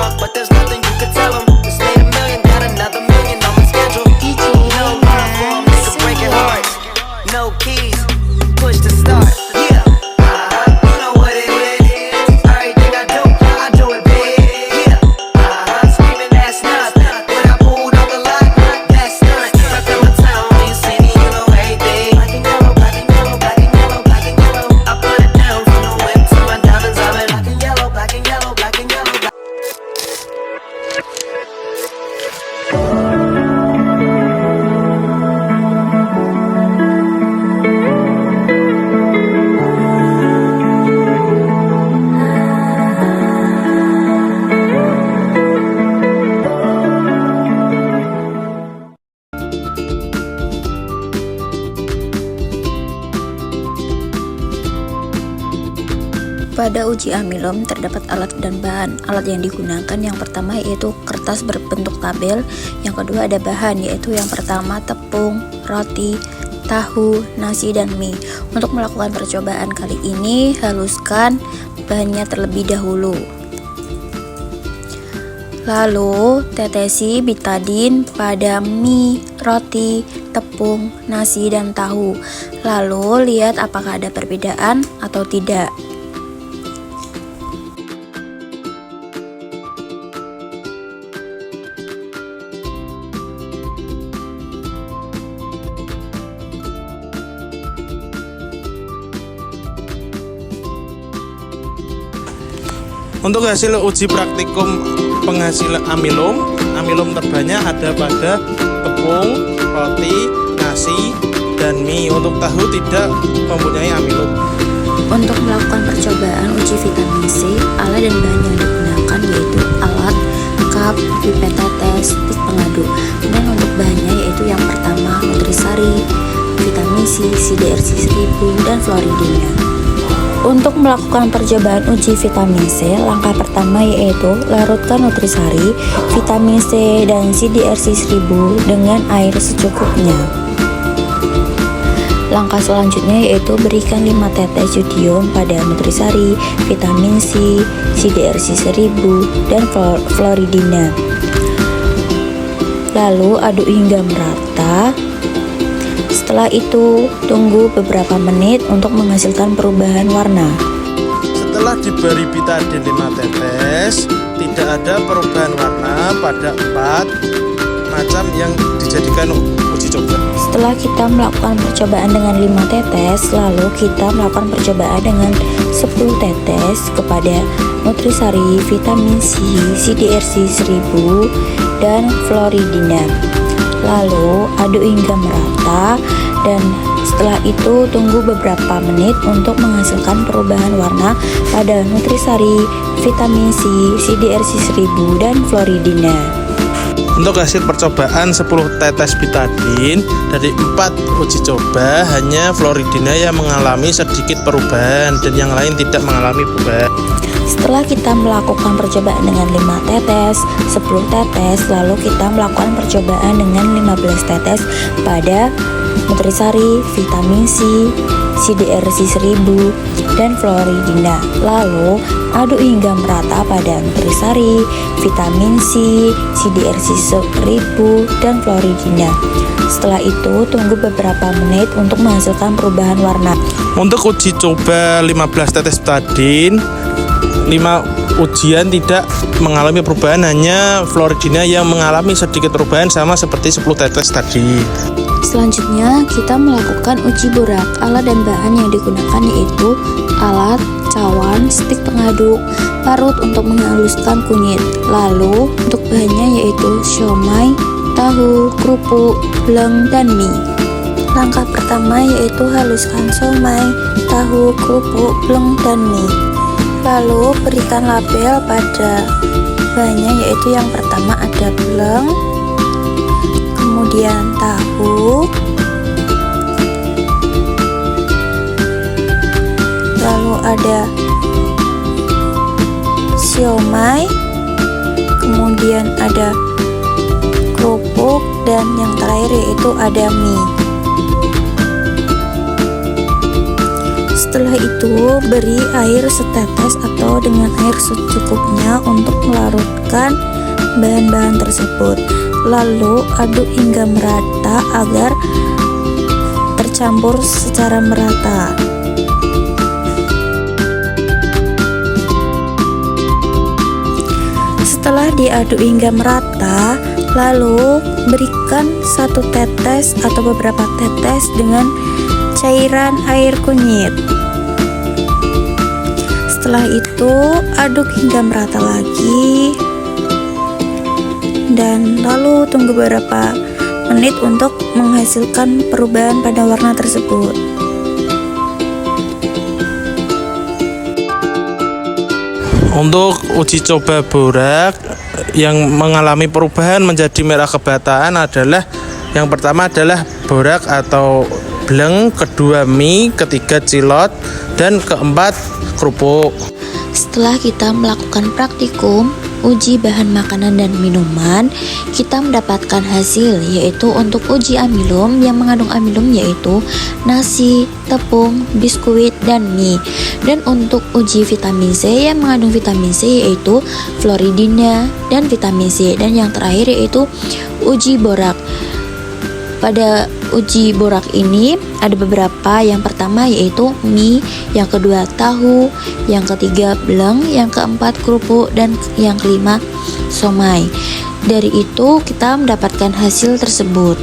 talk, but there's nothing you can tell them. Just made a million, got another million on my schedule. No love for 'em, nigga breaking hearts. No keys, push to start. Yeah, you know what it is. Everything I do it big. Yeah, screaming that's nothing. When I pulled on the lot, that's stunt. Stuck in my town, when you see me, you know everything. Black and yellow, black and yellow, black and yellow, black and yellow. I put it down from the whip to my diamonds. I'm in black and yellow, black and yellow, black and yellow. Pada uji amilom terdapat alat dan bahan. Alat yang digunakan yang pertama yaitu kertas berbentuk tabel, yang kedua ada bahan yaitu yang pertama tepung, roti, tahu, nasi, dan mie. Untuk melakukan percobaan kali ini, haluskan bahannya terlebih dahulu. Lalu tetesi betadine pada mie, roti, tepung, nasi, dan tahu. Lalu lihat apakah ada perbedaan atau tidak. Untuk hasil uji praktikum penghasilan amilom terbanyak ada pada tepung, roti, nasi, dan mie. Untuk tahu tidak mempunyai amilom. Untuk melakukan percobaan uji vitamin C, alat dan bahan yang digunakan yaitu alat, cup, pipet tetes, stik pengaduk. Dan untuk bahannya yaitu yang pertama nutrisari, vitamin C, CDRC 1000, dan floridina. Untuk melakukan percobaan uji vitamin C, langkah pertama yaitu larutkan nutrisari, vitamin C, dan CDRC 1000 dengan air secukupnya. Langkah selanjutnya yaitu berikan 5 tetes jodium pada nutrisari, vitamin C, CDRC 1000, dan floridina. Lalu aduk hingga merata. Setelah itu, tunggu beberapa menit untuk menghasilkan perubahan warna. Setelah diberi betadine 5 tetes, tidak ada perubahan warna pada 4 macam yang dijadikan uji coba. Setelah kita melakukan percobaan dengan 5 tetes, lalu kita melakukan percobaan dengan 10 tetes kepada nutrisari, vitamin C, CDRC 1000, dan floridina. Lalu aduk hingga merata, dan setelah itu tunggu beberapa menit untuk menghasilkan perubahan warna pada nutrisari, vitamin C, CDRC 1000, dan floridina. Untuk hasil percobaan 10 tetes betadine dari 4 uji coba, hanya floridina yang mengalami sedikit perubahan dan yang lain tidak mengalami perubahan. Setelah kita melakukan percobaan dengan 5 tetes, 10 tetes, lalu kita melakukan percobaan dengan 15 tetes pada nutrisari, vitamin C, CDRC 1000, dan floridina. Lalu aduk hingga merata pada nutrisari, vitamin C, CDRC 1000, dan floridina. Setelah itu tunggu beberapa menit untuk menghasilkan perubahan warna. Untuk uji coba 15 tetes betadine, 5 ujian tidak mengalami perubahan, hanya floridina yang mengalami sedikit perubahan sama seperti 10 tetes tadi. Selanjutnya kita melakukan uji borak. Alat dan bahan yang digunakan yaitu alat, cawan, stik pengaduk, parut untuk menghaluskan kunyit. Lalu untuk bahannya yaitu siomay, tahu, kerupuk, bleng, dan mie. Langkah pertama yaitu haluskan siomay, tahu, kerupuk, bleng, dan mie. Lalu berikan label pada bahannya yaitu yang pertama ada bleng, kemudian tahu, lalu ada siomay, kemudian ada kerupuk, dan yang terakhir yaitu ada mie. Setelah itu, beri air setetes atau dengan air secukupnya untuk melarutkan bahan-bahan tersebut. Lalu aduk hingga merata agar tercampur secara merata. Setelah diaduk hingga merata, lalu berikan 1 tetes atau beberapa tetes dengan cairan air kunyit. Setelah itu, aduk hingga merata lagi dan lalu tunggu beberapa menit untuk menghasilkan perubahan pada warna tersebut. Untuk uji coba borak yang mengalami perubahan menjadi merah kebataan adalah yang pertama adalah borak atau bleng, kedua mie, ketiga cilot, dan keempat kerupuk. Setelah kita melakukan praktikum uji bahan makanan dan minuman, kita mendapatkan hasil, yaitu untuk uji amilum yang mengandung amilum yaitu nasi, tepung, biskuit, dan mie. Dan untuk uji vitamin C yang mengandung vitamin C yaitu fluoridina dan vitamin C. Dan yang terakhir yaitu uji borak. Pada uji borak ini ada beberapa, yang pertama yaitu mie, yang kedua tahu, yang ketiga bleng, yang keempat kerupuk, dan yang kelima somai. Dari itu kita mendapatkan hasil tersebut.